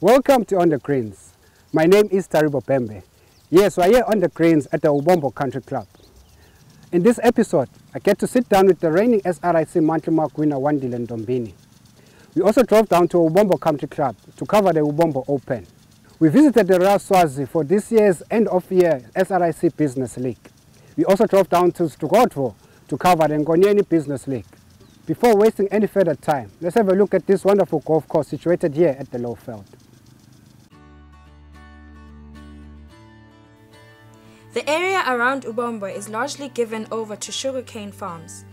Welcome to On the Greens. My name is Taribo Pembe. Yes, we're here on the greens at the Ubombo Country Club. In this episode, I get to sit down with the reigning SRIC monthly mark winner Wandile Ndombini. We also drove down to Ubombo Country Club to cover the Ubombo Open. We visited the Royal Swazi for this year's end-of-year SRIC Business League. We also drove down to Strugotvo to cover the Ngonyeni Business League. Before wasting any further time, let's have a look at this wonderful golf course situated here at the Lowveld. The area around Ubombo is largely given over to sugarcane farms.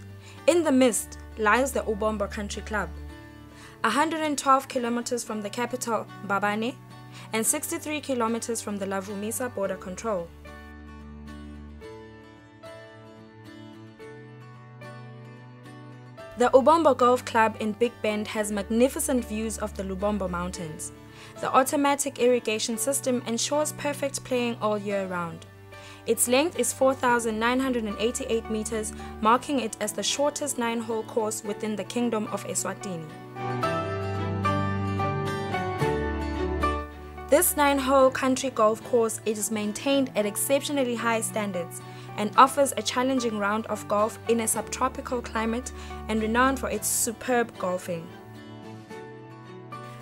In the midst lies the Ubombo Country Club, 112 kilometers from the capital, Mbabane, and 63 kilometers from the Lavumisa border control. The Ubombo Golf Club in Big Bend has magnificent views of the Lubombo Mountains. The automatic irrigation system ensures perfect playing all year round. Its length is 4,988 meters, marking it as the shortest 9-hole course within the Kingdom of Eswatini. This 9-hole country golf course is maintained at exceptionally high standards and offers a challenging round of golf in a subtropical climate and renowned for its superb golfing.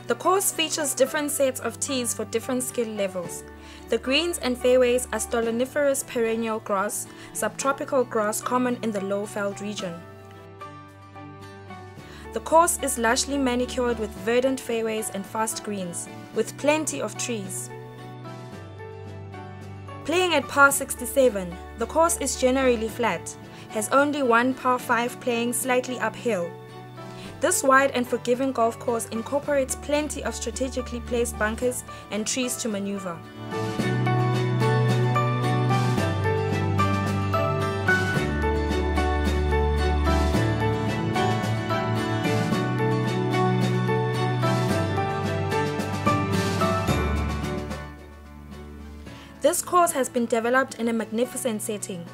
The course features different sets of tees for different skill levels. The greens and fairways are stoloniferous perennial grass, subtropical grass common in the Lowveld region. The course is lushly manicured with verdant fairways and fast greens, with plenty of trees. Playing at par 67, the course is generally flat, has only one par 5 playing slightly uphill. This wide and forgiving golf course incorporates plenty of strategically placed bunkers and trees to maneuver. This course has been developed in a magnificent setting,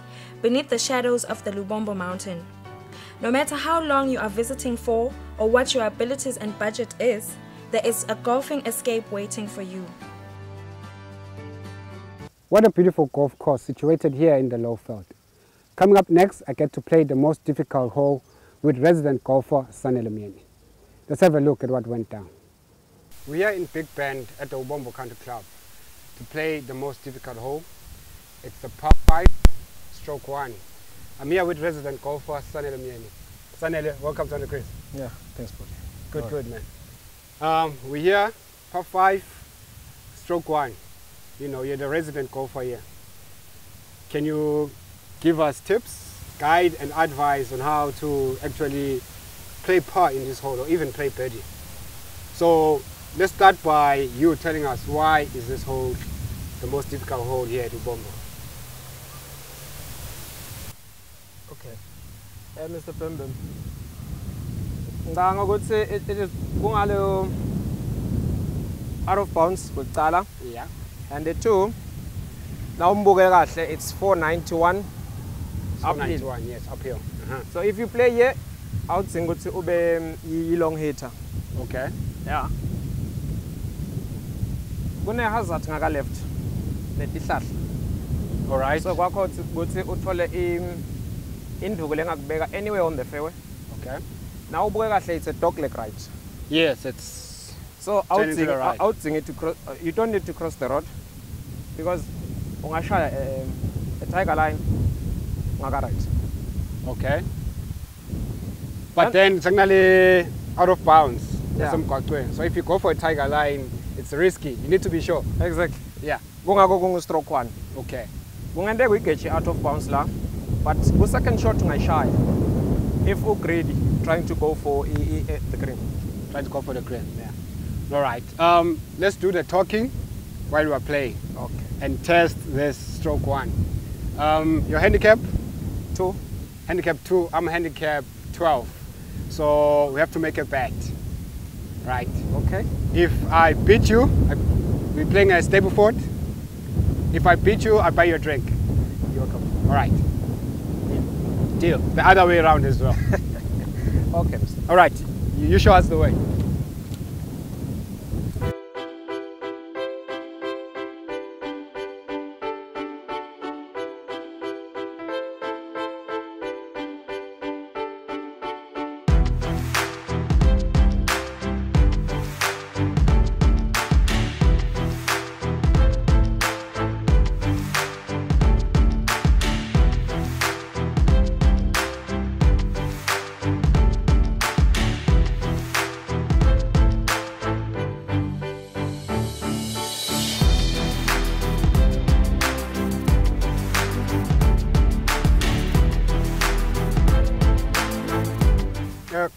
beneath the shadows of the Lubombo mountain. No matter how long you are visiting for or what your abilities and budget is, there is a golfing escape waiting for you. What a beautiful golf course situated here in the Lowveld. Coming up next, I get to play the most difficult hole with resident golfer Sanele Mieni. Let's have a look at what went down. We are in Big Bend at the Ubombo Country Club to play the most difficult hole. It's the par 5, stroke 1. I'm here with resident golfer Sanele Mieni. Sanele, welcome to On the Greens. Yeah, thanks, buddy. Good, man. We're here, par 5, stroke 1. You know, you're the resident golfer here. Can you give us tips, guide and advice on how to actually play par in this hole or even play birdie? So let's start by you telling us why is this hole the most difficult hole here at Ubombo. Okay. Mr. Pembe, I would say it is going out of bounds with Tala. Yeah. And the two, now it's 491 491, yes, uphill. So if you play here, I would think it's a long hitter. Okay. Yeah. Kune hazard ngaka left netihlahla. All right. So kwakho ukuthi uthole induku lengakubeka anywhere on the fairway. Okay. Now ubuke kahle it's a dogleg right. Yes, it's so outsing it to cross. You don't need to cross the road because ungashaya a tiger line ngaka right. Okay. But then signally out of bounds. Yeah. So if you go for a tiger line, it's risky. You need to be sure. Exactly. Yeah. Kungako stroke 1. Okay. Kungende we get you out of bounds la, but the second shot shy. If you greedy, trying to go for the green. Try to go for the green. Yeah. All right. Let's do the talking while we are playing. Okay. And test this stroke 1. Your handicap? 2. Handicap 2. I'm handicap 12. So we have to make a bet. Right. Okay. If I beat you, we're playing a Stableford. If I beat you, I buy you a drink. You're welcome. All right. Deal. The other way around as well. Okay. All right. You show us the way.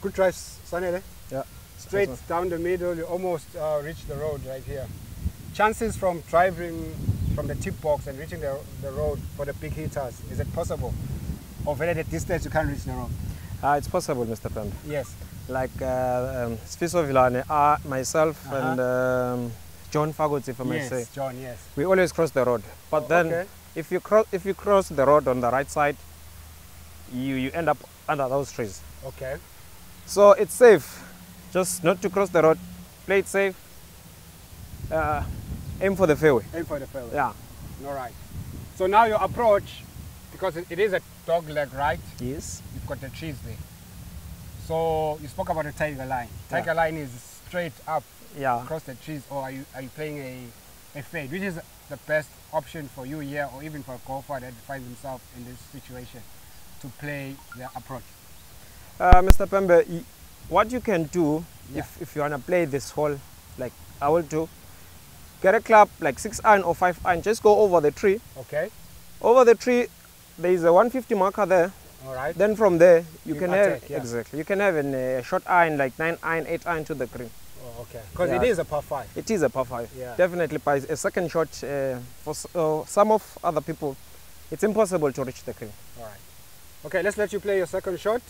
Good drive, Sanele. Yeah. Straight down the middle, you almost reach the road right here. Chances from driving from the tip box and reaching the road for the big hitters, is it possible? Or at the distance you can't reach the road? It's possible, Mr. Pembe. Yes. Like Sfiso Vilane, myself and John Fagot, if I may say. Yes, John, yes. We always cross the road. But then if you cross the road on the right side, you end up under those trees. Okay. So it's safe, just not to cross the road, play it safe, aim for the fairway. Aim for the fairway. Yeah. All right. So now your approach, because it is a dog leg, right? Yes. You've got the trees there. So you spoke about the tiger line. Tiger line is straight up across the trees, or are you playing a fade? Which is the best option for you here, or even for a golfer that finds himself in this situation to play the approach? Mr. Pembe, what you can do if you want to play this hole, like I will do, get a club like 6 iron or 5 iron, just go over the tree. Okay. Over the tree, there is a 150 marker there. All right. Then from there, you can attack, have, exactly, you can have a short iron, like 9 iron, 8 iron to the green. Oh, okay. Because it is a par 5. It is a par 5. Yeah. Definitely by a second shot, for some of other people, it's impossible to reach the green. All right. Okay, let's let you play your second shot.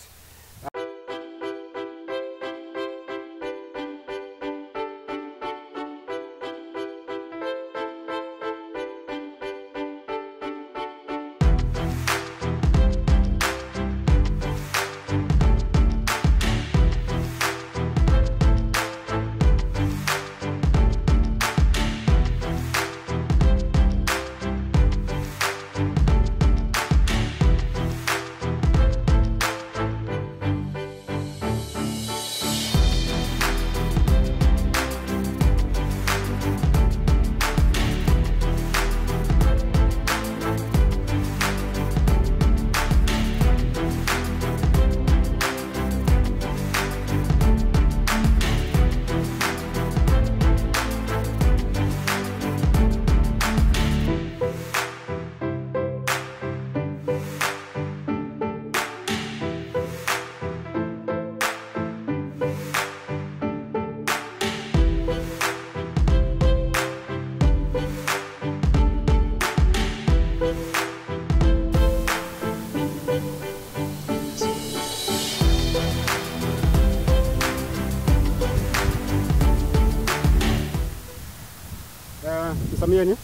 Mr. Mioni?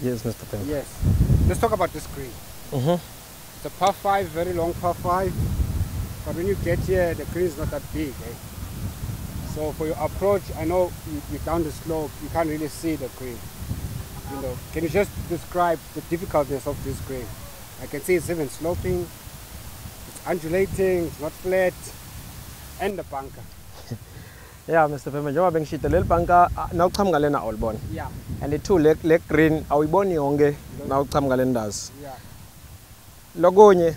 Yes, Mr. Pembe. Yes. Let's talk about this green. It's a par 5, very long par 5. But when you get here, the green is not that big. Eh? So for your approach, I know you're down the slope, you can't really see the green. You know, can you just describe the difficulties of this green? I can see it's even sloping, it's undulating, it's not flat, and the bunker. Yeah, Mr. Pembe, njengoba bengishite leli bunker nawuqhamuka lena awulibona. Yeah. And the two leg green awuyiboni yonke nawuqhamuka le ndazi. Yeah. Lokunye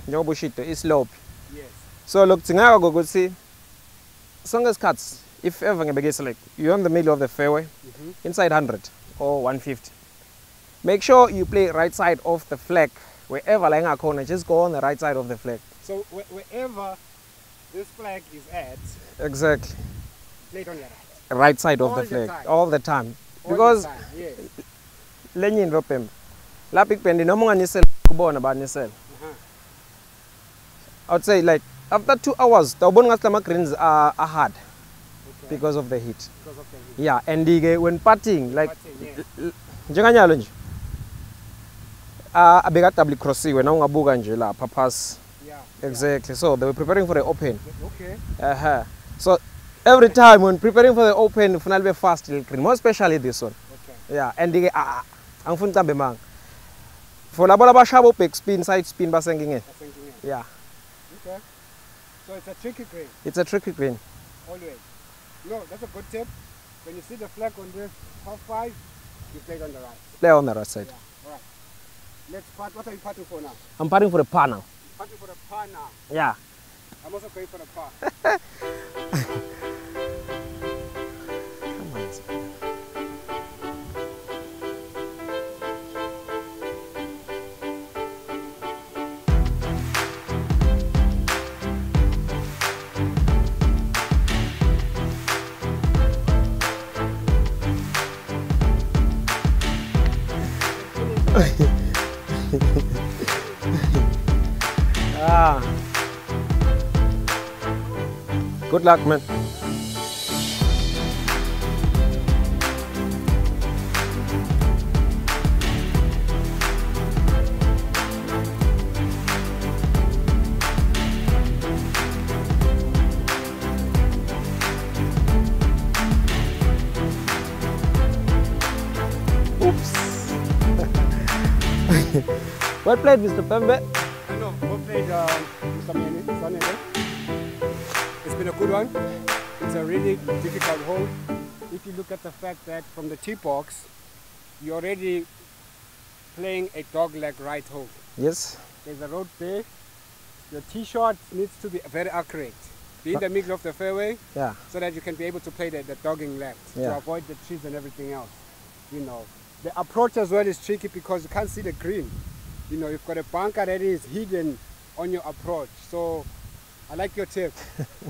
njengoba ushite islope. Yes. So lokudingeka ukuthi sonke isikhathi if ever ngebekise like you're in the middle of the fairway, inside 100 or 150. Make sure you play right side of the flag. Wherever la ingakhona, just go on the right side of the flag. So wherever this flag is at, exactly. play it on your right. Right side of the flag all the time. Because lenye into Pembe. La big bend noma unganisela kubona banisela. I would say like after 2 hours, the ngathi greens are hard because of the heat. Yeah, and when putting like njenganyalo nje. Abeka double crossiwe na ungabuka nje la papas. Exactly. So they were preparing for the open. Okay. So every time when preparing for the open, ufuna be fast green, more especially this one. Okay. Yeah, and angifuni cambe mang. For labo labashabo back spin, side spin basengingene. Yeah. Okay. So it's a tricky green. It's a tricky green. Always. No, that's a good tip. When you see the flag on this par 5, you play it on the right. Play on the right side. Yeah. All right. Let's putt. What are you putting for now? I'm putting for the par now. Putting for the par now. Yeah. I'm also going for the par. Come on. Good luck, man. Oops. Well played, Mr. Pembe. I know, well played, Mr. Mene. It's been a good one. It's a really difficult hole. If you look at the fact that from the tee box, you're already playing a dog leg right hole. Yes. There's a road there. Your tee shot needs to be very accurate. Be in the middle of the fairway, Yeah. so that you can be able to play the dogging left Yeah. to avoid the trees and everything else. You know, the approach as well is tricky because you can't see the green. You know, you've got a bunker that is hidden on your approach. So I like your tip.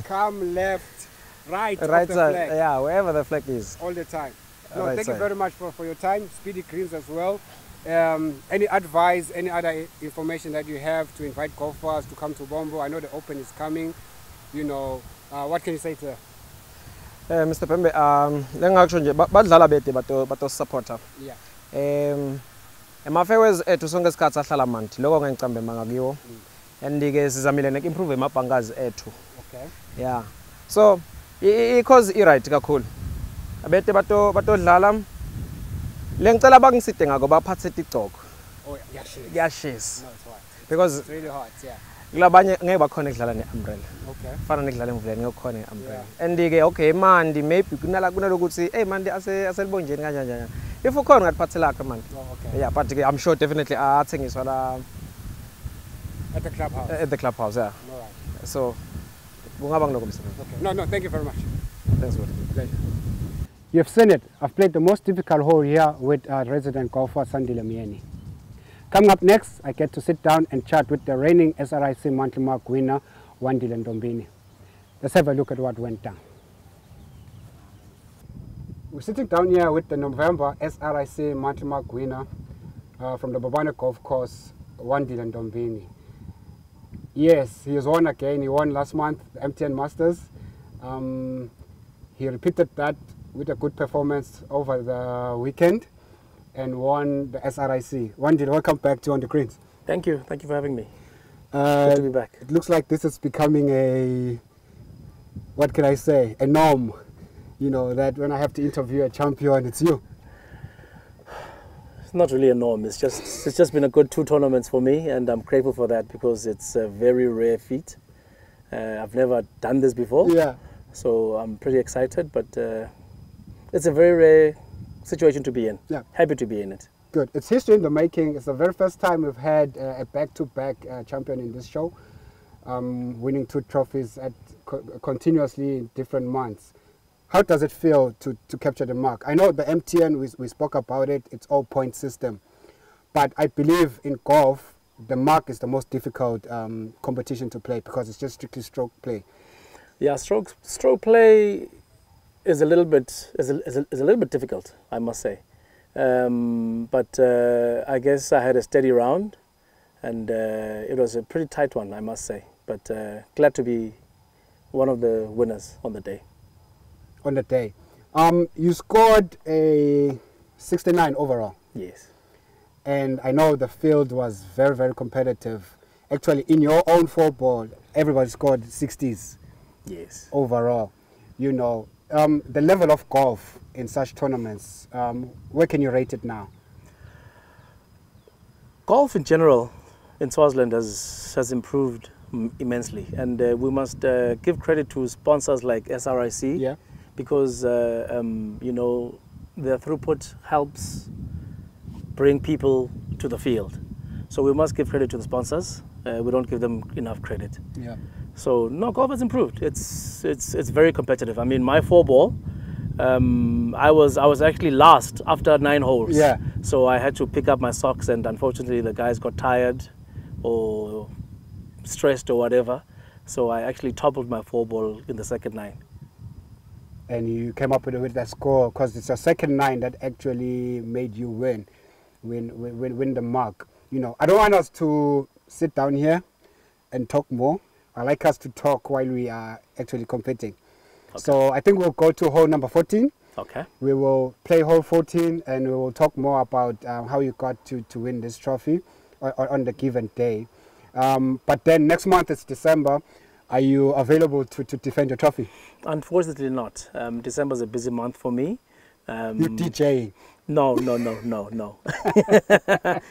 Come left, right of Right the side. flag Yeah, wherever the flag is. all the time. No, Right thank you side. very much for your time. Speedy greens as well. Any advice, any other information that you have to invite golfers to come to Bombo? I know the Open is coming. You know, what can you say to her? Mr. Pembe, lengakusho nje badlala bede bato supporter. Yeah. Ema-fairways ethu sonke isikhathi ahlala mandi lokho ngengicambe mangakiwo and ke sizamile nek-improve emabhankazi ethu. Okay. Yeah, so i-cause i-right kakhulu abete batodlala lengicela bangiside ngako baphathe tigcoko Oh, yeah, shit. kuyashisa No, it's hot. because It's really hot, yeah. kulabanye ngeke bakhona ekudlala ne-umbrella Okay. fana nekudlala emvuleni ngeke khona ne-umbrella Yeah. and ke okay mandi maybe kunalokuthi hey mandi aselibonjeni kanjani if ukhona ungatiphathe lakhe mandi. Oh, okay. Yeah, but I'm sure definitely athengiswa la At the clubhouse. at the clubhouse. Yeah, All right. so kungaba ngiloko msebenzi. Okay. No, thank you very much. Thanks for Pleasure. You've seen it. I've played the most difficult hole here with resident golfer Sandile Mieni. Coming up next, I get to sit down and chat with the reigning SRIC monthly mark winner, Wandile Ndombini. Let's have a look at what went down. We're sitting down here with the November SRIC monthly mark winner from the Bobana Golf Course, Wandile Ndombini. Yes, he has won again. He won last month, the MTN Masters. He repeated that with a good performance over the weekend and won the SRIC. Wandile, welcome back to On the Greens. Thank you for having me. Good to be back. It looks like this is becoming a, what can I say, a norm. You know, that when I have to interview a champion, it's you. It's not really a norm. It's just been a good 2 tournaments for me, and I'm grateful for that because it's a very rare feat. I've never done this before, Yeah. so I'm pretty excited. But it's a very rare situation to be in. Yeah. Happy to be in it. Good. It's history in the making. It's the very first time we've had a back-to-back champion in this show, winning 2 trophies at continuously in different months. How does it feel to capture the mark? I know the MTN, we spoke about it, it's all point system. But I believe in golf, the mark is the most difficult competition to play because it's just strictly stroke play. Yeah, stroke play is a little bit difficult, I must say. But I guess I had a steady round, and it was a pretty tight one, I must say. But glad to be one of the winners on the day. On the day. You scored a 69 overall. Yes. And I know the field was very, very competitive. Actually, in your own 4-ball, everybody scored 60s Yes. overall. You know, the level of golf in such tournaments, where can you rate it now? Golf in general in Swaziland has improved immensely, and we must give credit to sponsors like SRIC. Yeah. Because you know, their throughput helps bring people to the field. So we must give credit to the sponsors. We don't give them enough credit. Yeah. So no, golf has improved. It's very competitive. I mean, my 4-ball, I was actually last after 9 holes. Yeah. So I had to pick up my socks, and unfortunately the guys got tired or stressed or whatever. So I actually toppled my 4-ball in the second 9. And you came up with that score because it's your second 9 that actually made you win. win the mug. You know, I don't want us to sit down here and talk more. I like us to talk while we are actually competing. Okay. So I think we'll go to hole number 14. Okay. We will play hole 14 and we will talk more about how you got to win this trophy on the given day. But then next month it's December. Are you available to defend your trophy? Unfortunately not. December is a busy month for me. You DJ? No.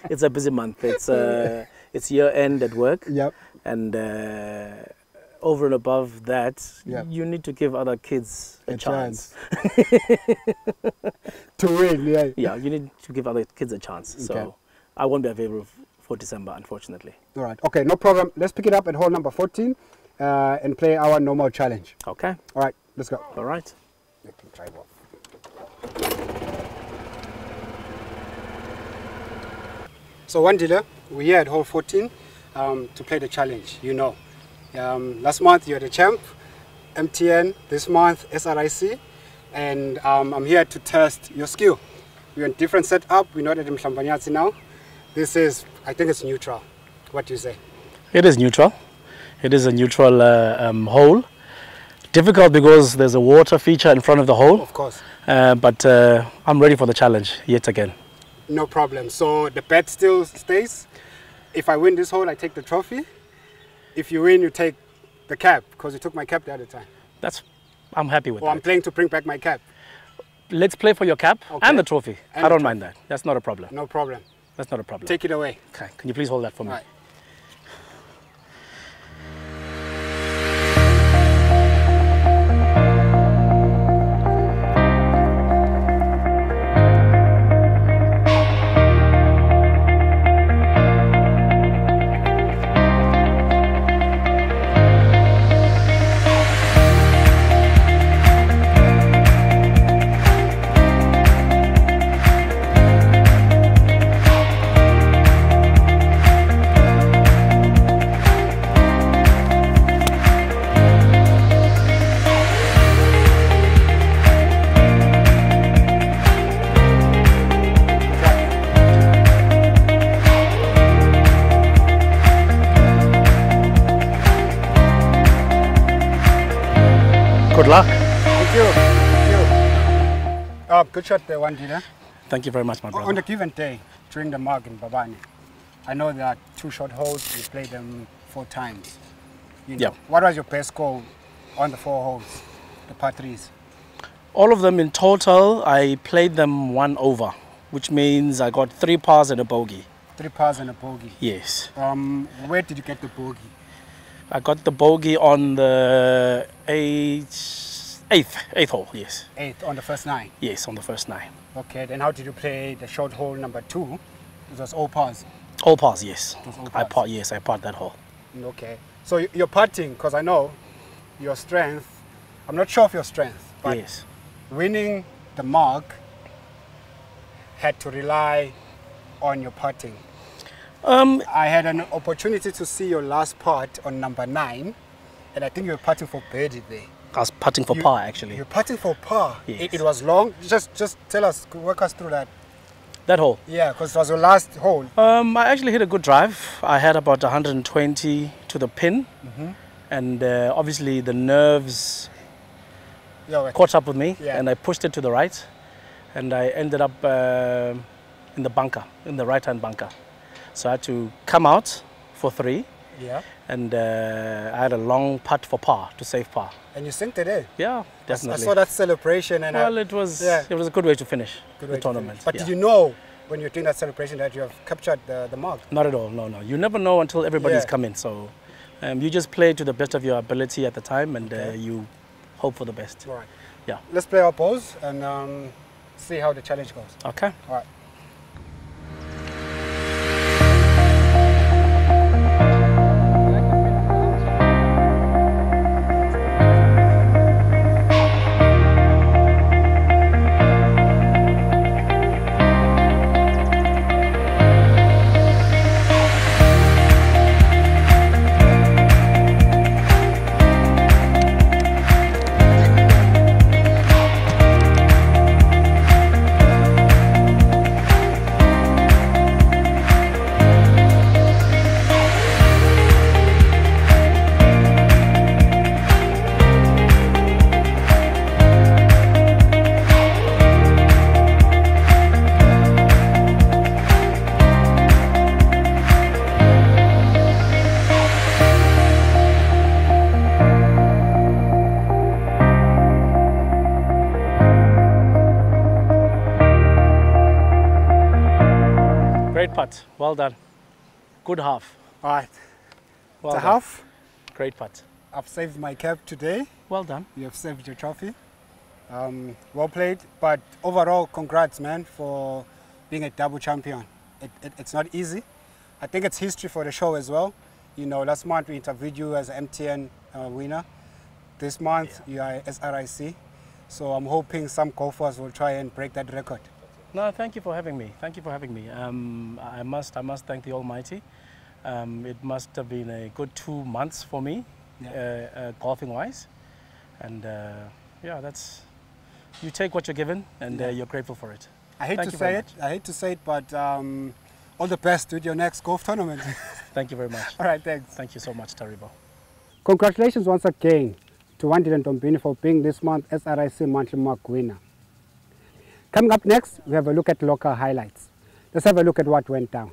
It's a busy month. It's year end at work. Yep. And over and above that, yep, you need to give other kids a chance. To win, yeah. Yeah, you need to give other kids a chance. Okay. So I won't be available for December, unfortunately. All right. Okay, no problem. Let's pick it up at hole number 14 and play our normal challenge. Okay. All right, let's go. All right. Let me try one. So Wandile, we're here at hole 14 to play the challenge, you know. Last month you were the champ, MTN, this month SRIC, and I'm here to test your skill. We're in different setup, we're not at Mhlambanyatsi now. This is, I think it's neutral. What do you say? It is neutral. It is a neutral hole. Difficult because there's a water feature in front of the hole. Of course. But I'm ready for the challenge yet again. No problem. So the bet still stays. If I win this hole, I take the trophy. If you win, you take the cap, because you took my cap the other time. I'm happy with that. I'm playing to bring back my cap. Let's play for your cap, okay, and the trophy. And I don't mind that. That's not a problem. No problem. That's not a problem. Take it away. Okay. Can you please hold that for me? All right. Good luck. Thank you. Thank you. Good shot there, Wandile. Thank you very much, my brother. On the given day, during the mug in Babani, I know there are 2 short holes. You played them 4 times. You know, yeah. What was your best score on the 4 holes, the par 3s? All of them in total, I played them 1 over, which means I got 3 pars and a bogey. 3 pars and a bogey? Yes. Where did you get the bogey? I got the bogey on the 8th hole, yes. 8th, on the first 9? Yes, on the first 9. Okay, then how did you play the short hole number 2? It was all pars? All pars, yes. All pars. I parred that hole. Okay. So you're putting, because I know your strength, I'm not sure of your strength, but yes, winning the mug had to rely on your putting. I had an opportunity to see your last putt on number 9, and I think you were putting for birdie there. I was putting for par, actually. You're putting for par. Yes. It was long. Just tell us, walk us through that. That hole? Yeah, because it was your last hole. I actually hit a good drive. I had about 120 to the pin, and obviously the nerves caught up with me, and I pushed it to the right, and I ended up in the bunker, in the right-hand bunker. So I had to come out for 3. Yeah. And I had a long putt for par, to save par. And you synced it in? Yeah, definitely. I saw that celebration. And well, it was a good way to finish the tournament. But did you know when you're doing that celebration that you have captured the mug? Not at all, no. You never know until everybody's come in. So you just play to the best of your ability at the time, and you hope for the best. All right. Yeah. Let's play our pose and see how the challenge goes. Okay. All right. Great putt. Well done. Good half. All right. Well It's a done. half. Great putt. I've saved my cap today. Well done. You have saved your trophy. Well played. But overall, congrats, man, for being a double champion. It's not easy. I think it's history for the show as well. You know, last month we interviewed you as an MTN winner. This month you are SRIC. So I'm hoping some golfers will try and break that record. No, thank you for having me. Thank you for having me. I must thank the Almighty. It must have been a good 2 months for me, golfing wise, and yeah, that's, you take what you're given, and you're grateful for it. I hate to say it, but all the best with your next golf tournament. Thank you very much. All right, thanks. Thank you so much, Taribo. Congratulations once again to Wandile Ntombini for being this month's SRIC monthly mark winner. Coming up next, we have a look at local highlights. Let's have a look at what went down.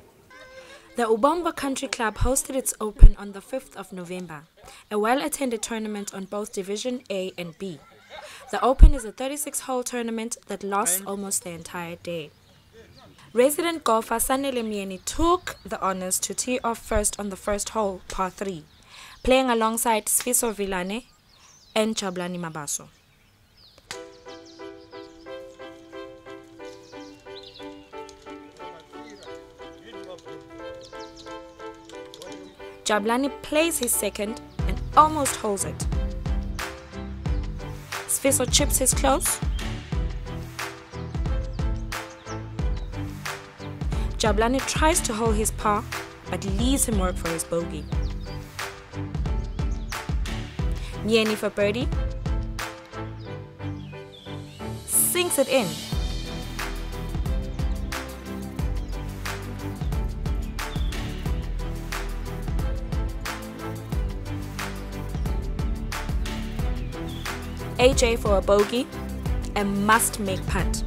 The Ubombo Country Club hosted its Open on the 5th of November, a well-attended tournament on both Division A and B. The Open is a 36-hole tournament that lasts almost the entire day. Resident golfer Sanele Mieni took the honors to tee off first on the first hole, par 3, playing alongside Sfiso Vilane and Jabulani Mabaso. Jabulani plays his second and almost holds it. Sfiso chips his close. Jabulani tries to hold his par, but leaves him work for his bogey. Mieni for birdie. Sinks it in. AJ for a bogey, a must-make putt.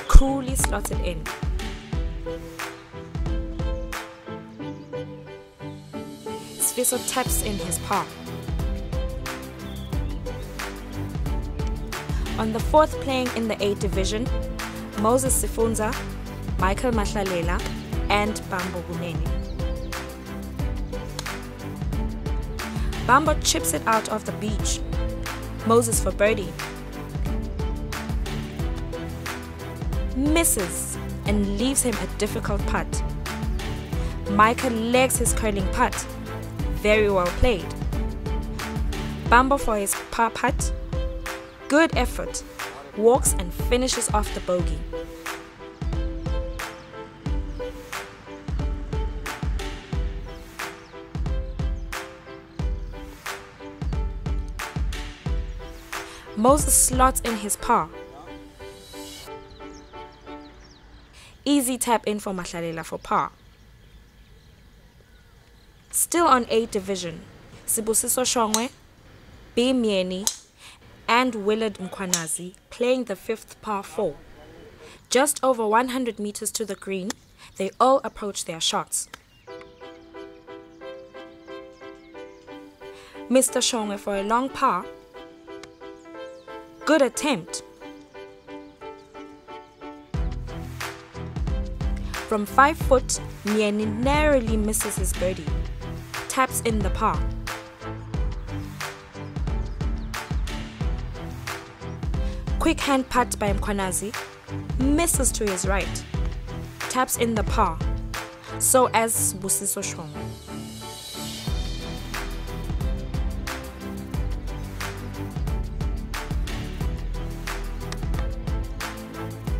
Coolly slots it in. Sfiso taps in his par. On the 4th, playing in the A division, Moses Sifunza, Michael Mahlalela, and Bambo Buneni. Bambo chips it out of the beach. Moses for birdie. Misses and leaves him a difficult putt. Michael legs his curling putt. Very well played. Bambo for his par putt. Good effort. Walks and finishes off the bogey. Moses slots in his par. Easy tap in for Mahlalela for par. Still on A division, Sibusiso Shongwe, B Mieni, and Willard Mkwanazi playing the 5th par 4. Just over 100 meters to the green, they all approach their shots. Mr. Shongwe for a long par. Good attempt. From 5 foot, Mieni narrowly misses his birdie. Taps in the par. Quick hand putt by Mkwanazi. Misses to his right. Taps in the par. So as Busiso Shongwe.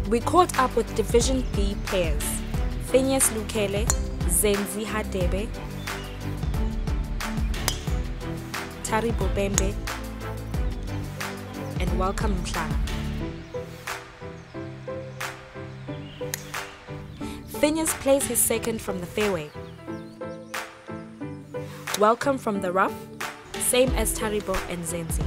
We caught up with Division B players. Phineas Lukele, Zenzi Hadebe, Taribo Bembe, and Welcome Mhlanga. Phineas plays his second from the fairway. Welcome from the rough, same as Taribo and Zenzi.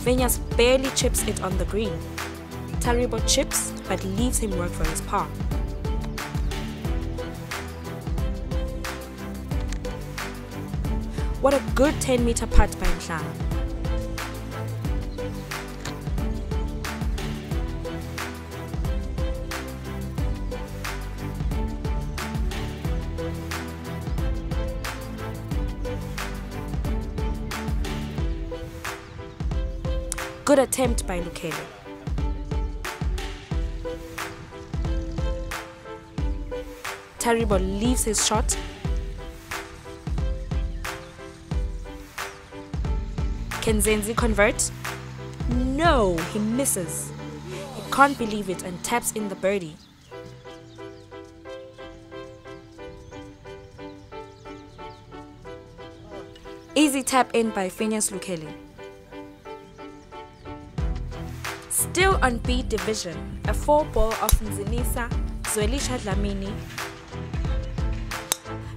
Phineas barely chips it on the green. Taribo chips but leaves him work for his par. What a good 10-meter putt by Mhlanga. Good attempt by Lukele. Taribo leaves his shot. Can Zenzi convert? No, he misses. He can't believe it and taps in the birdie. Easy tap in by Phineas Lukele. Still on B division, a 4-ball of Nzinisa, Zwelisha Dlamini,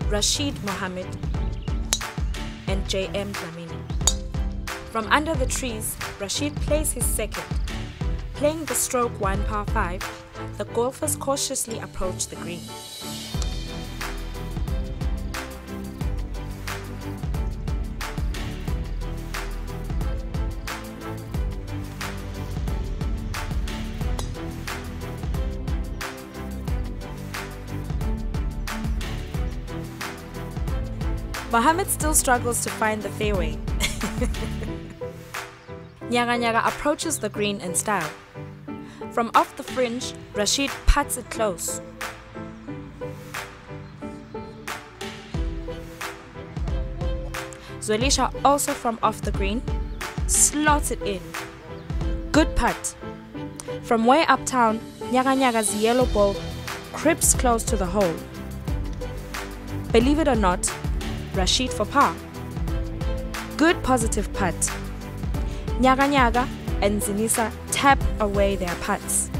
Rashid Mohammed, and JM Dlamini. From under the trees, Rashid plays his second. Playing the stroke 1 par 5, the golfers cautiously approach the green. Mohammed still struggles to find the fairway. Nyaga Nyaga approaches the green in style. From off the fringe, Rashid putts it close. Zwelisha, also from off the green, slots it in. Good putt. From way uptown, Nyaga Nyaga's yellow ball creeps close to the hole. Believe it or not, Rashid for par. Good positive putt. Nyaga Nyaga and Zinisa tap away their putts.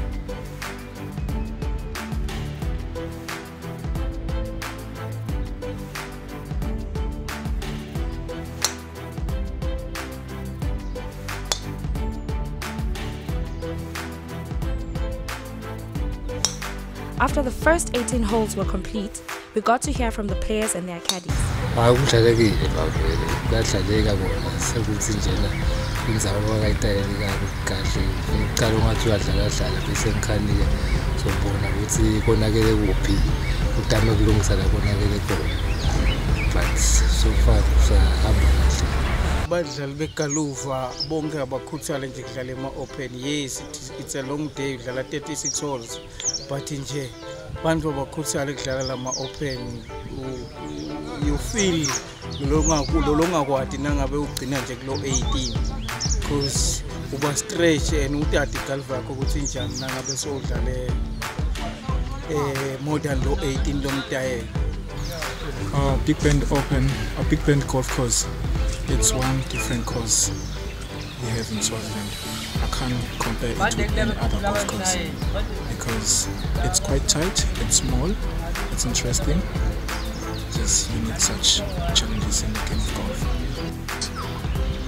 After the first 18 holes were complete, we got to hear from the players and their caddies. But so far badlali begaluva bonke abakhuthala nje kudlala ema-open. Yes, it's a long day, udlala 36 holes, but nje bantu abakhuthala kudlala lama-open you feel lo longakwadi nangabe ugcina nje kulo 18 because uba stretch and utati galva yakho ukuthi njani nangabe sowudlale more than lo 18 lomtayela. Big Bend Open, a Big Bend golf course. It's one different course we have in Swaziland. I can't compare it to any other golf course because it's quite tight, it's small, it's interesting. Just you need such challenges in the game of golf.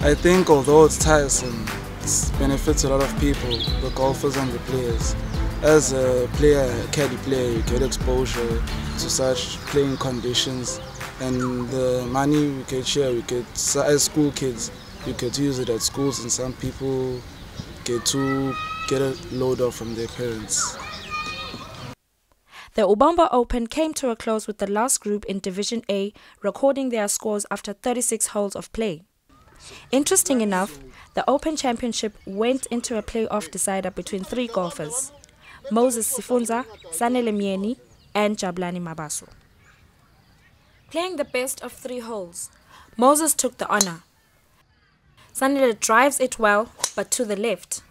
I think although it's tiresome, it benefits a lot of people, the golfers and the players. As a player, a caddy player, you get exposure to such playing conditions, and the money we get here, we get as school kids, you get to use it at schools, and some people get to get a load off from their parents. The Ubamba Open came to a close with the last group in Division A recording their scores after 36 holes of play. Interesting enough, the Open Championship went into a playoff decider between 3 golfers: Moses Sifunza, Sanele Mieni, and Jabulani Mabaso. Playing the best of 3 holes, Moses took the honor. Sanele drives it well, but to the left,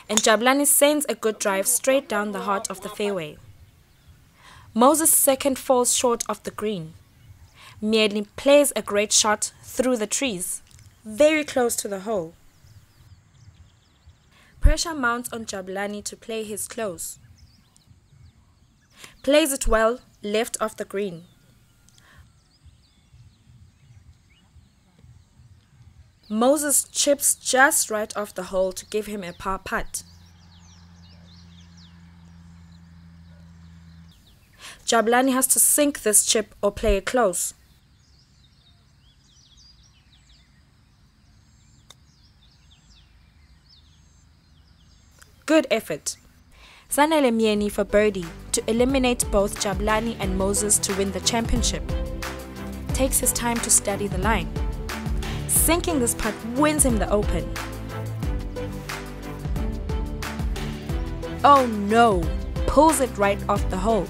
and Jabulani sends a good drive straight down the heart of the fairway. Moses' second falls short of the green. Mieni plays a great shot through the trees, very close to the hole. Pressure mounts on Jabulani to play his close. Plays it well, left of the green. Moses chips just right off the hole to give him a par putt. Jabulani has to sink this chip or play it close. Good effort. Sanele Myeni for birdie to eliminate both Jabulani and Moses to win the championship. Takes his time to study the line. Sinking this putt wins him the Open. Oh no! Pulls it right off the hole.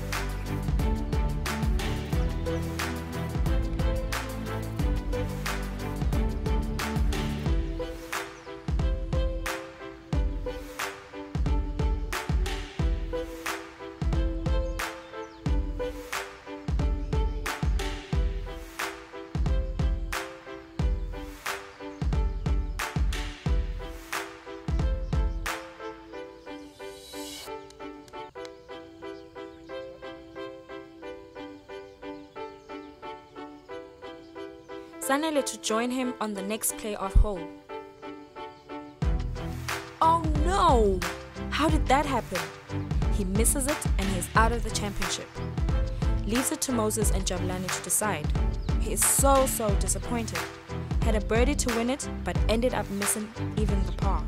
Sanele to join him on the next playoff hole. Oh no! How did that happen? He misses it and he's out of the championship. Leaves it to Moses and Jabulani to decide. He is so disappointed. Had a birdie to win it, but ended up missing even the par.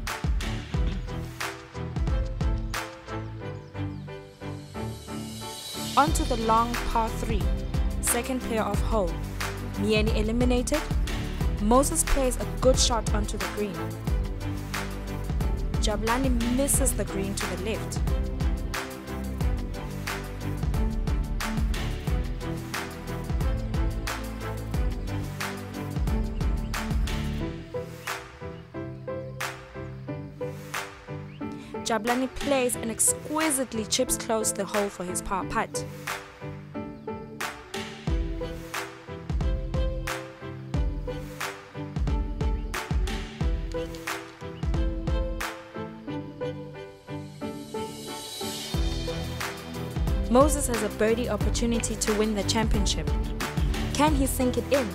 On to the long par 3, second playoff hole. Myeni eliminated. Moses plays a good shot onto the green. Jabulani misses the green to the left. Jabulani plays and exquisitely chips close the hole for his par putt. Moses has a birdie opportunity to win the championship. Can he sink it in?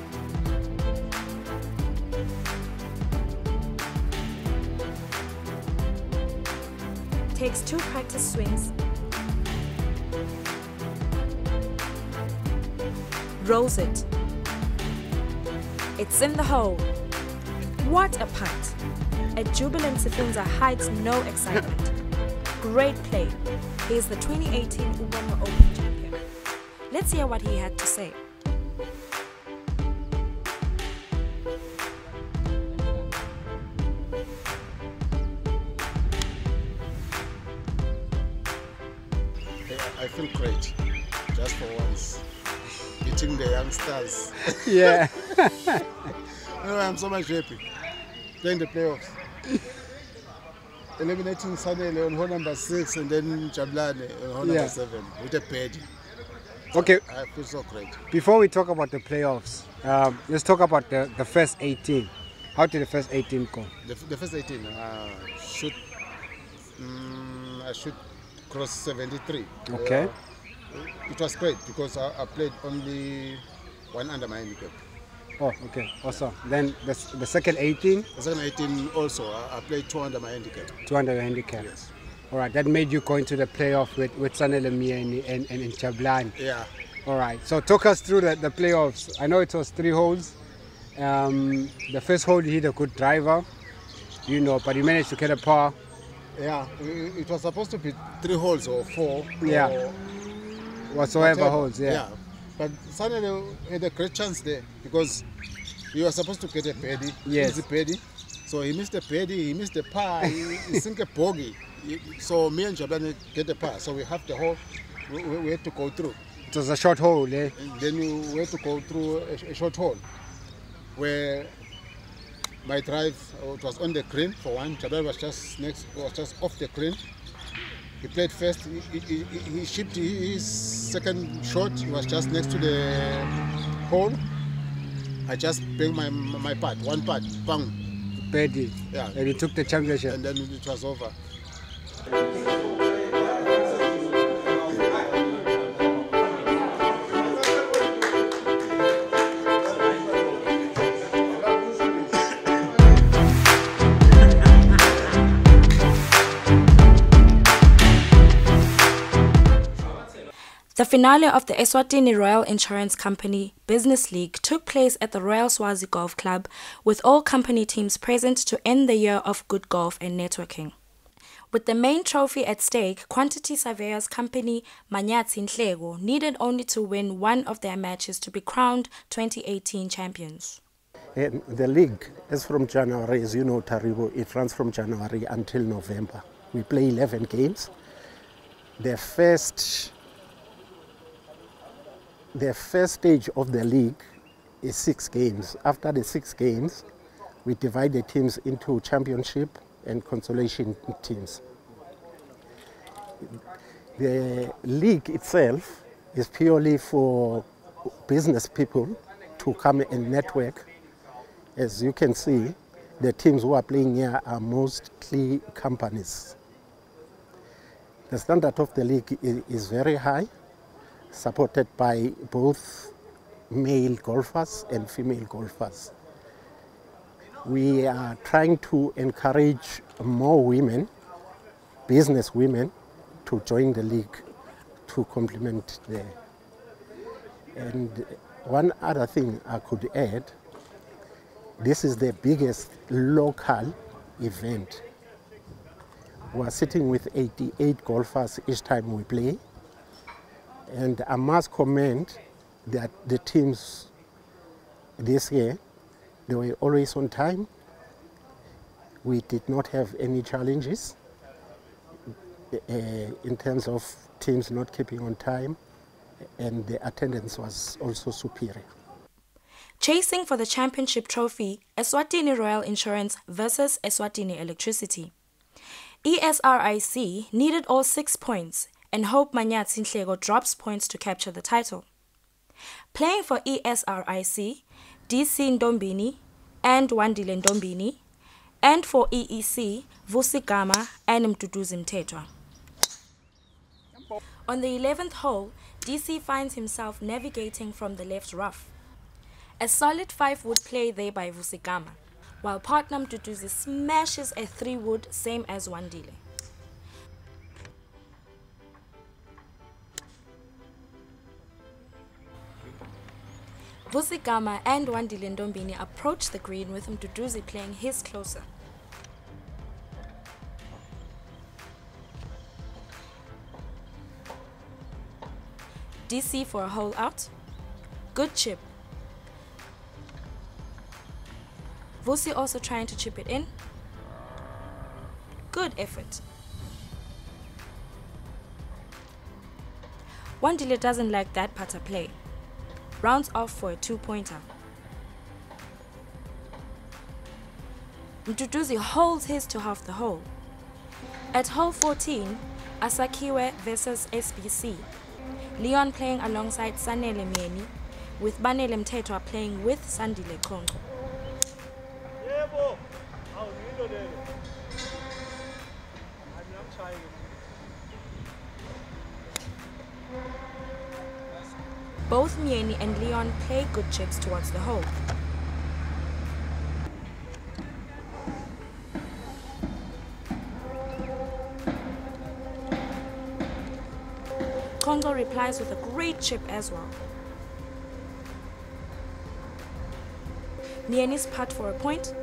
Takes 2 practice swings. Rolls it. It's in the hole. What a putt! A jubilant Sifunza hides no excitement. Great play. He is the 2018 Ubongo Open champion. Let's hear what he had to say. I feel great, just for once, beating the youngsters. Yeah. I'm so much happy playing the playoffs. Eliminating Sanele on hole number 6 and then Jabulani on hole number 7 with a birdie. Okay. I feel so great. Before we talk about the playoffs, let's talk about the first 18. How did the first 18 go? The first 18, I should cross 73. Okay. It was great because I played only 1 under my handicap. Oh, okay. Also, then the second 18? The second 18 also, I played 2 under my handicap. 2 under the handicap? Yes. All right, that made you go into the playoff with Sanele Myeni and Jabulani. Yeah. All right, so talk us through the playoffs. I know it was 3 holes. The first hole you hit a good driver, you know, but you managed to get a par. Yeah, it was supposed to be 3 holes or 4. Yeah. Or whatsoever holes, yeah. But Sanele had a great chance there because he was supposed to get a birdie. Yes. He missed a birdie. So he missed a birdie, he missed a par, he sink a bogey. So me and Jabulani get a par. So we have the hole, we had to go through. It was a short hole, eh? And then we had to go through a short hole where my drive it was on the green for one. Jabulani was just off the green. He played first. He shipped his second shot. He was just next to the hole. I just banged my putt, one putt, bang. Birdie. Yeah. And he took the championship. And then it was over. The finale of the Eswatini Royal Insurance Company Business League took place at the Royal Swazi Golf Club, with all company teams present to end the year of good golf and networking. With the main trophy at stake, quantity surveyors company Manyatsi Nhlego needed only to win one of their matches to be crowned 2018 champions. And the league is from January, as you know, Taribo, it runs from January until November. We play 11 games. The first stage of the league is 6 games. After the 6 games, we divide the teams into championship and consolation teams. The league itself is purely for business people to come and network. As you can see, the teams who are playing here are mostly companies. The standard of the league is very high, supported by both male golfers and female golfers. We are trying to encourage more women, business women, to join the league to complement the. And one other thing I could add, this is the biggest local event. We are sitting with 88 golfers each time we play. And I must comment that the teams this year, they were always on time. We did not have any challenges in terms of teams not keeping on time, and the attendance was also superior. Chasing for the championship trophy, Eswatini Royal Insurance versus Eswatini Electricity. SRIC needed all 6 points and hope Manyatsi Nhlego drops points to capture the title. Playing for SRIC, DC Ndombini and Wandile Ndombini, and for EEC, Vusigama and Mduduzi Mtetwa. On the 11th hole, DC finds himself navigating from the left rough. A solid 5-wood play there by Vusigama, while partner Mduduzi smashes a 3-wood, same as Wandile. Vusigama and Wandile Ndombini approach the green with Mduduzi playing his closer. DC for a hole out. Good chip. Vusi also trying to chip it in. Good effort. Wandile doesn't like that putter play. Rounds off for a 2-pointer. Mduduzi holds his to half the hole. At hole 14, Asakiwe versus SBC. Leon playing alongside Sanele Mieni, with Banele Mtetwa playing with Sandile Kongo. Both Mieni and Leon play good chips towards the hole. Kongo replies with a great chip as well. Mieni's putt for a point.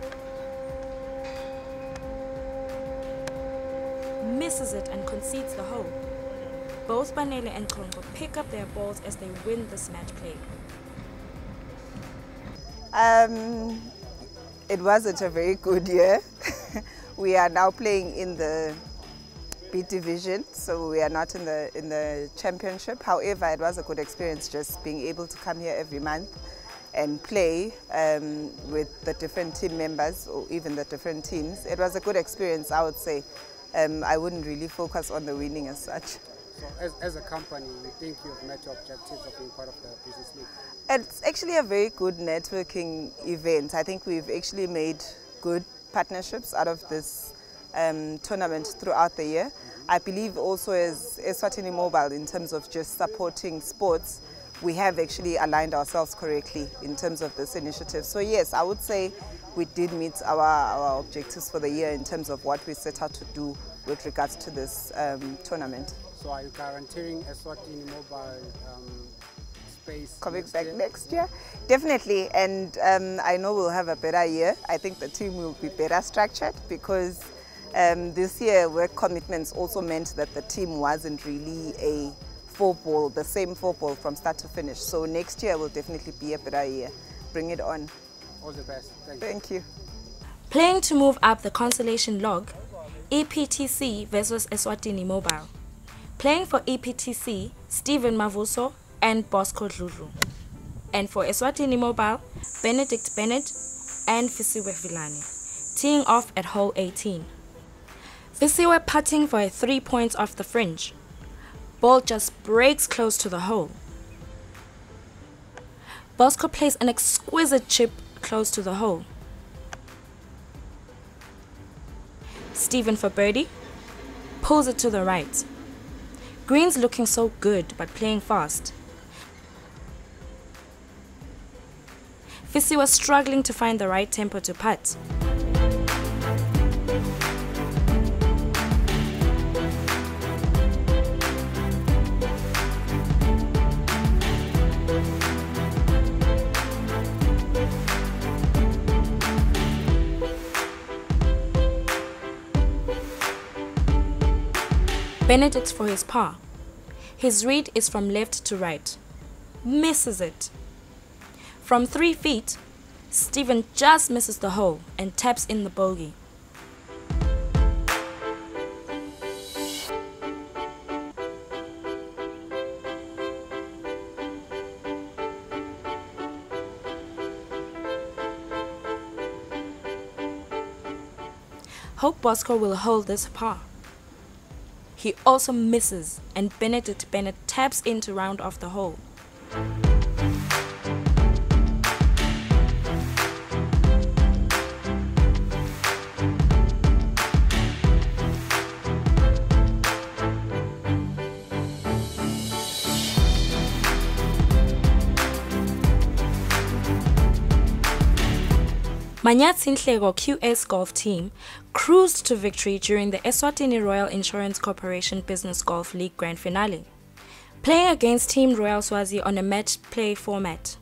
Misses it and concedes the hole. Both Banele and Kongo pick up their balls as they win this match play. It wasn't a very good year. We are now playing in the B division, so we are not in the championship. However, it was a good experience just being able to come here every month and play with the different team members or even the different teams. It was a good experience, I would say. I wouldn't really focus on the winning as such. So as a company, you think you've met your objectives of being part of the business league? It's actually a very good networking event. I think we've actually made good partnerships out of this tournament throughout the year. I believe also as Eswatini Mobile, in terms of just supporting sports, we have actually aligned ourselves correctly in terms of this initiative. So yes, I would say we did meet our objectives for the year in terms of what we set out to do with regards to this tournament. So are you guaranteeing SRIC mobile space coming back next year? Definitely, and I know we'll have a better year. I think the team will be better structured because this year work commitments also meant that the team wasn't really the same football from start to finish. So next year will definitely be a better year. Bring it on. All the best. Thank you. Playing to move up the consolation log, EPTC versus SO1EO7 Mobile. Playing for EPTC, Stephen Mavuso and Bosco Dludlu. And for SO1EO7 Mobile, Benedict Bennett and Fisiwe Vilani. Teeing off at hole 18. Fisiwe putting for a 3 points off the fringe. Ball just breaks close to the hole. Bosco plays an exquisite chip close to the hole. Stephen for birdie, pulls it to the right. Green's looking so good but playing fast. Fisi was struggling to find the right tempo to putt. Benedict for his par. His read is from left to right. Misses it. From 3 feet, Stephen just misses the hole and taps in the bogey. Hope Bosco will hold this par. He also misses, and Benedict Bennett taps in to round off the hole. Manyatsi Nhleko QS Golf Team cruised to victory during the Eswatini Royal Insurance Corporation Business Golf League Grand Finale, playing against Team Royal Swazi on a match play format.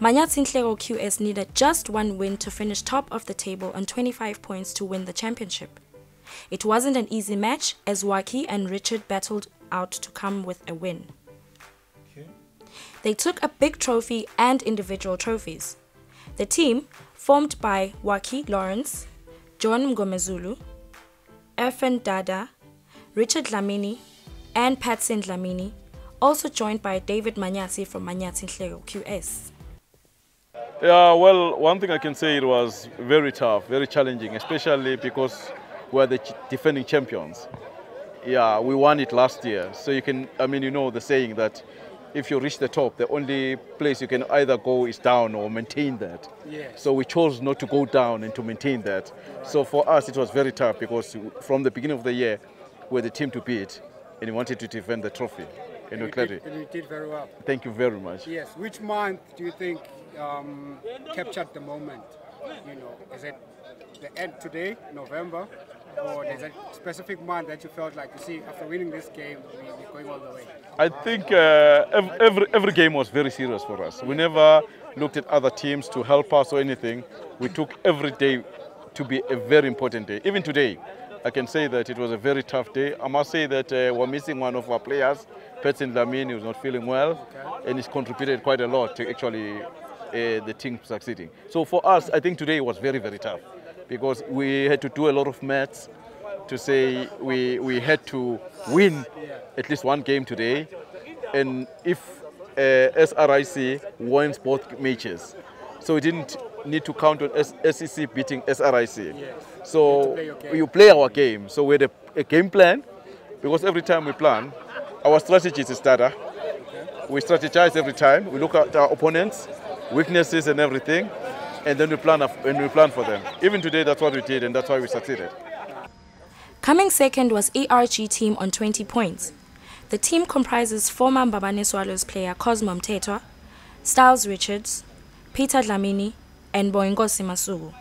Manyatsi Nhleko QS needed just 1 win to finish top of the table on 25 points to win the championship. It wasn't an easy match as Waki and Richard battled out to come with a win. They took a big trophy and individual trophies. The team, formed by Waki Lawrence, John Mgomezulu, Erfen Dada, Richard Lamini, and Patsin Lamini, also joined by David Manyatsi from Manyatsi Nhleko QS. Yeah, well, one thing I can say, it was very tough, very challenging, especially because we're the defending champions. Yeah, we won it last year. So you can, you know the saying that if you reach the top, the only place you can either go is down or maintain that. Yes. So we chose not to go down and to maintain that. Right. So for us, it was very tough because from the beginning of the year, we're the team to beat and we wanted to defend the trophy. And you did very well. Thank you very much. Yes. Which month do you think captured the moment? You know, is it the end today, November? Or there's a specific month that you felt like, you see, after winning this game, we're going all the way? I think every game was very serious for us. We never looked at other teams to help us or anything. We took every day to be a very important day. Even today, I can say that it was a very tough day. I must say that we're missing one of our players, Petsin Lamine, who's not feeling well, and he's contributed quite a lot to actually the team succeeding. So for us, I think today was very, very tough, because we had to do a lot of maths to say we had to win at least one game today. And if SRIC wins both matches, so we didn't need to count on SEC beating SRIC. Yes. So you play our game. So we had a game plan, because every time we plan, our strategy is data. We strategize every time. We look at our opponents, weaknesses and everything, and then we plan for them. Even today, that's what we did, and that's why we succeeded. Coming second was ERG team on 20 points. The team comprises former Mbabane Swallows player Cosmo Mtetwa, Styles Richards, Peter Dlamini, and Boingosi Masugu.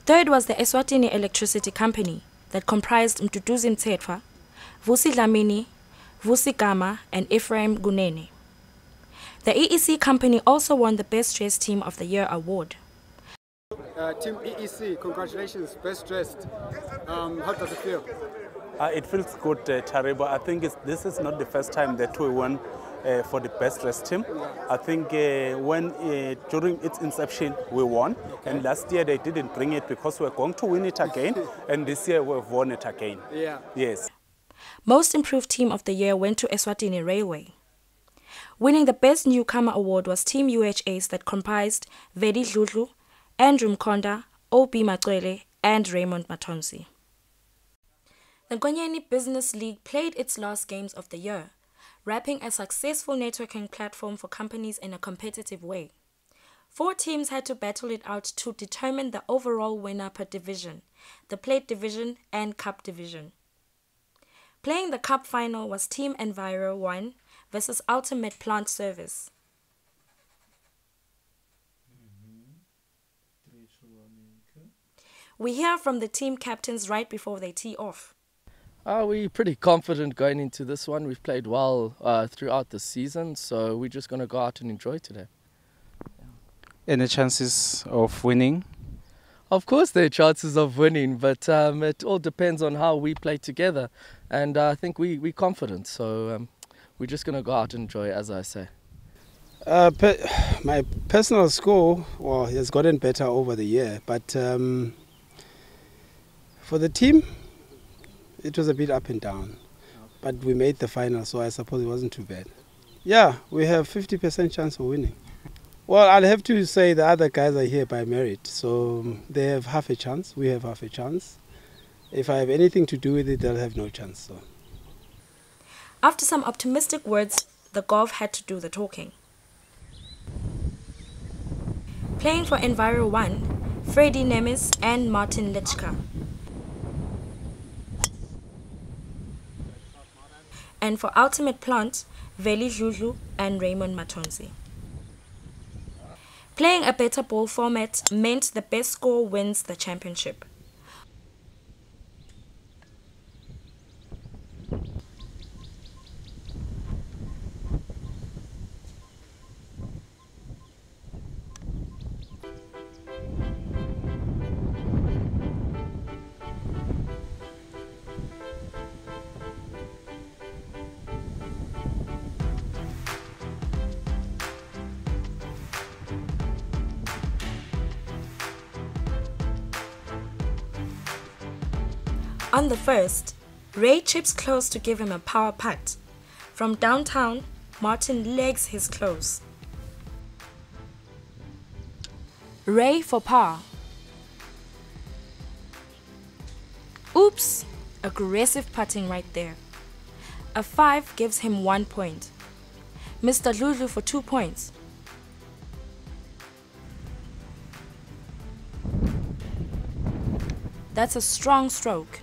Third was the Eswatini Electricity Company, that comprised Mduduzi Mtsetwa, Vusi Dlamini, Vusi Gama, and Ephraim Gunene. The EEC company also won the Best Dressed Team of the Year award. Team EEC, congratulations, best dressed. How does it feel? It feels good, Taribo. I think this is not the first time that we won for the best dressed team. I think during its inception we won, and last year they didn't bring it because we're going to win it again, and this year we've won it again. Yeah. Yes. Most Improved Team of the Year went to Eswatini Railway. Winning the Best Newcomer award was Team UHAs that comprised Vedi Dludlu, Andrew Mkonda, O.B. Matswele, and Raymond Matonsi. The Ngonyeni Business League played its last games of the year, wrapping a successful networking platform for companies in a competitive way. 4 teams had to battle it out to determine the overall winner per division, the Plate Division and Cup Division. Playing the Cup final was Team Enviro 1 versus Ultimate Plant Service. We hear from the team captains right before they tee off. We're pretty confident going into this one. We've played well throughout the season, so we're just going to go out and enjoy today. Any chances of winning? Of course there are chances of winning, but it all depends on how we play together. And I think we're confident, so we're just going to go out and enjoy, as I say. My personal score has gotten better over the year, but for the team, it was a bit up and down. But we made the final, so I suppose it wasn't too bad. Yeah, we have 50% chance of winning. Well, I'll have to say the other guys are here by merit, so they have half a chance, we have half a chance. If I have anything to do with it, they'll have no chance. So. After some optimistic words, the Gov had to do the talking. Playing for Enviro 1, Freddie Nemes and Martin Lichka. And for Ultimate Plant, Veli Dludlu and Raymond Matonsi. Playing a better ball format meant the best score wins the championship. On the first, Ray chips close to give him a power putt. From downtown, Martin legs his close. Ray for par. Oops! Aggressive putting right there. A 5 gives him 1 point. Mr. Dludlu for 2 points. That's a strong stroke.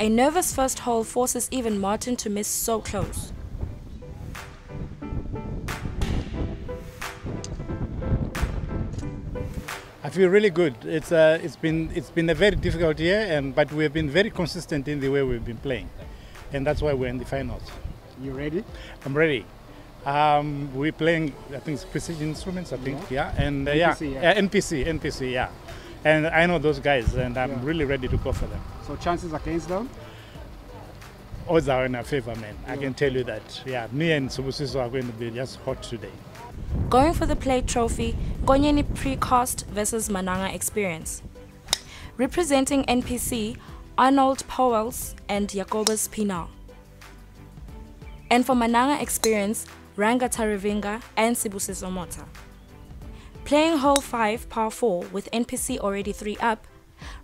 A nervous first hole forces even Martin to miss so close. I feel really good. It's been a very difficult year, but we have been very consistent in the way we've been playing, and that's why we're in the finals. You ready? I'm ready. We're playing, I think, it's Precision Instruments. I think, yeah, and NPC, NPC, yeah. And I know those guys, and I'm really ready to go for them. So chances against them? Odds are in our favor, man. I can tell you that. Yeah, me and Subusiso are going to be just hot today. Going for the plate trophy, Ngonyeni Precast versus Mananga Experience. Representing NPC, Arnold Powells and Jacobus Pinal. And for Mananga Experience, Ranga Tarivinga and Sibusiso Mota. Playing hole 5, par 4, with NPC already 3 up,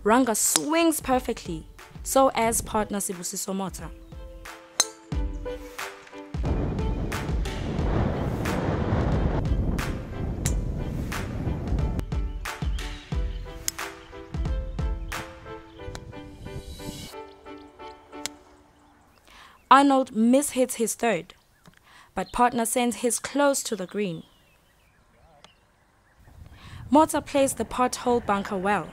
Ranga swings perfectly, so as partner Sibusiso Mota. Arnold mishits his 3rd, but partner sends his close to the green. Mota plays the pothole bunker well.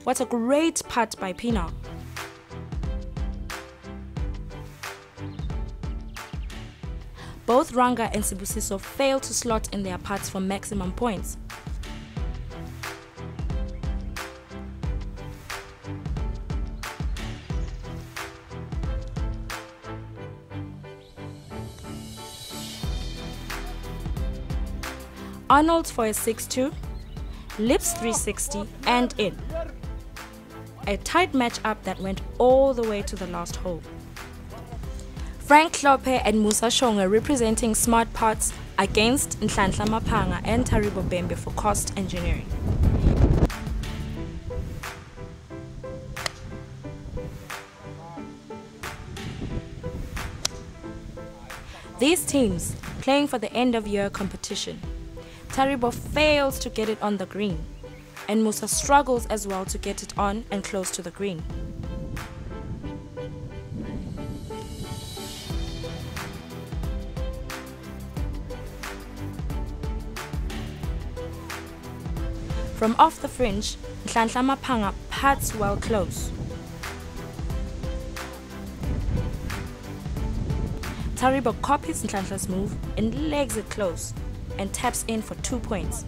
What a great putt by Pina. Both Ranga and Sibusiso failed to slot in their putts for maximum points. Arnold for a 6-2, Lips 360 and in. A tight match-up that went all the way to the last hole. Frank Klope and Musa Shonga representing smart parts against Nhlanhla Maphanga and Taribo Bembe for cost engineering. These teams playing for the end-of-year competition. Taribo fails to get it on the green, and Musa struggles as well to get it on and close to the green. From off the fringe, Nhlanhla Maphanga putts well close. Taribo copies Nhlanhla's move and legs it close and taps in for 2 points.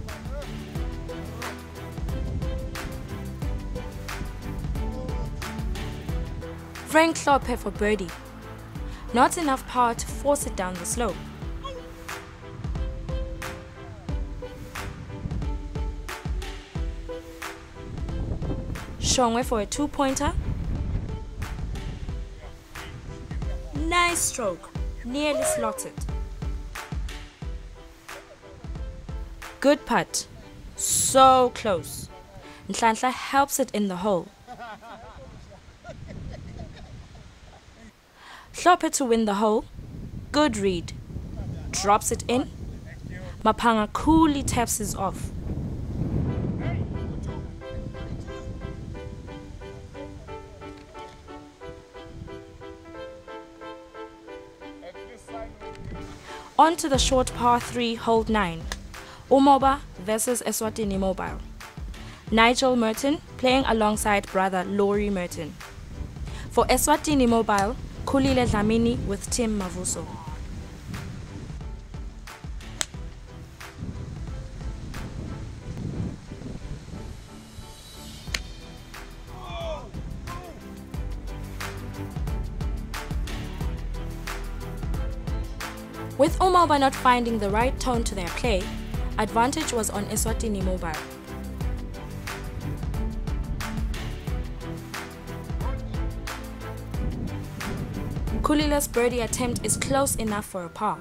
Frank Klope for birdie. Not enough power to force it down the slope. Shongwe for a 2-pointer. Nice stroke, nearly slotted. Good putt, so close. Nhlanhla helps it in the hole. Klope to win the hole. Good read. Drops it in. Maphanga coolly taps his off. On to the short par 3, hole 9. Umoba versus Eswatini Mobile. Nigel Merton playing alongside brother Laurie Merton. For Eswatini Mobile, Khulile Dlamini with Tim Mavuso. With Umoba not finding the right tone to their play, advantage was on Eswatini Mobile. Kulila's birdie attempt is close enough for a par.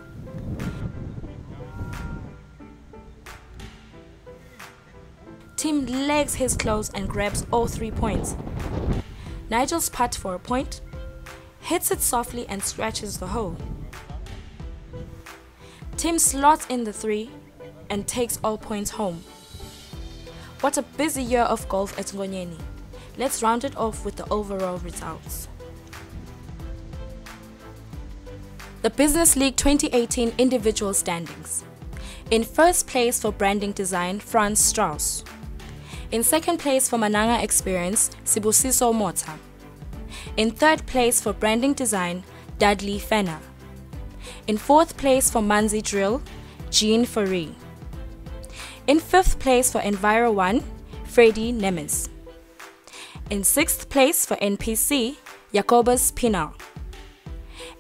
Tim legs his close and grabs all 3 points. Nigel's putt for a point, hits it softly and scratches the hole. Tim slots in the 3 and takes all points home. What a busy year of golf at Ngonyeni. Let's round it off with the overall results. The Business League 2018 individual standings. In first place for branding design, Franz Strauss. In second place for Mananga Experience, Sibusiso Mota. In third place for branding design, Dudley Fenner. In fourth place for Manzi Drill, Jean Furry. In fifth place for Enviro 1, Freddie Nemes. In sixth place for NPC, Jacobus Pinal.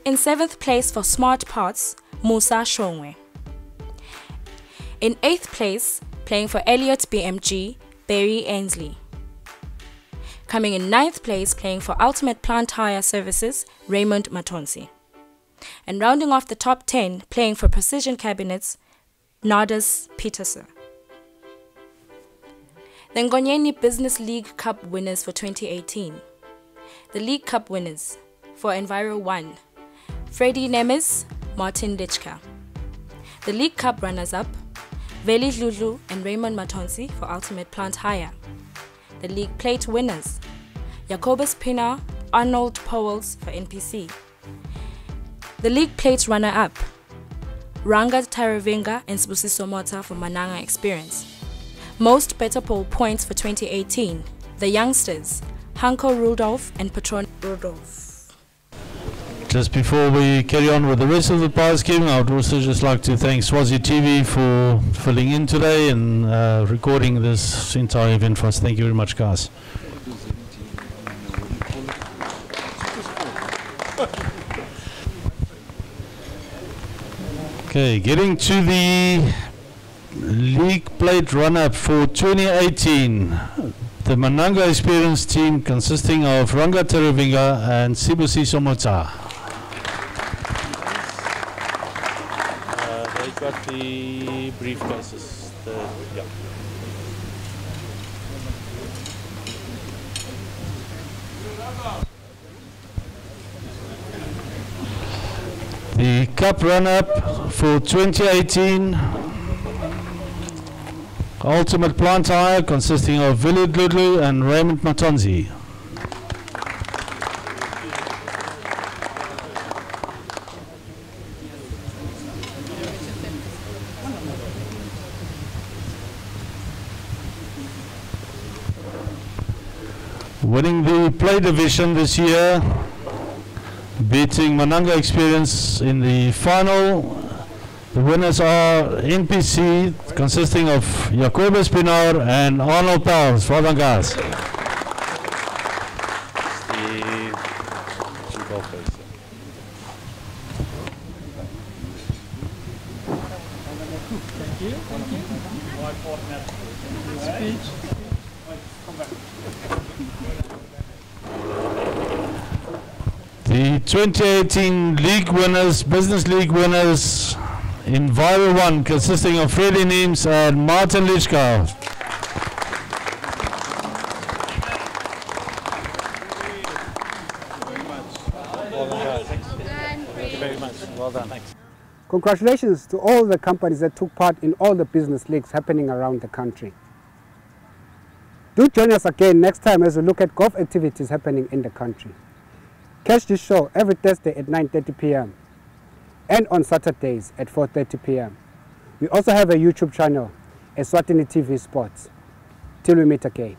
In seventh place for Smart Parts, Musa Shongwe. In eighth place, playing for Elliott BMG, Barry Ainsley. Coming in ninth place, playing for Ultimate Plant Hire Services, Raymond Matonsi. And rounding off the top 10, playing for Precision Cabinets, Nardus Peterson. The Ngonyeni Business League Cup winners for 2018. The League Cup winners for Enviro 1, Freddie Nemes, Martin Lichka. The League Cup runners-up, Veli Dludlu and Raymond Matonsi for Ultimate Plant Hire. The League Plate winners, Jacobus Pina, Arnold Powells for NPC. The League Plate runner-up, Ranga Taravinga and Sibusiso Mota for Mananga Experience. Most better pole points for 2018, the youngsters, Hanko Rudolph and Patron Rudolph. Just before we carry on with the rest of the prize giving, I would also just like to thank SWAZI TV for filling in today and recording this entire event for us. Thank you very much, guys. Okay, getting to the league plate run-up for 2018. The Mananga Experience team consisting of Ranga Terevinga and Sibusi Somota. They got the briefcases. Yeah. The cup run-up for 2018. Ultimate plant hire consisting of Willie Ludlu and Raymond Matonzi. Winning the play division this year, beating Mananga Experience in the final. The winners are NPC, consisting of Jacob Espinar and Arnold Pauls. Well done, guys. The 2018 league winners, Business League winners, in Viral 1, consisting of Freddie Neems and Martin Lischka. Thank you very much. Well done. Thanks. Congratulations to all the companies that took part in all the business leagues happening around the country. Do join us again next time as we look at golf activities happening in the country. Catch this show every Thursday at 9:30 p.m. and on Saturdays at 4:30 p.m. We also have a YouTube channel, Eswatini TV Sports. Till we meet again.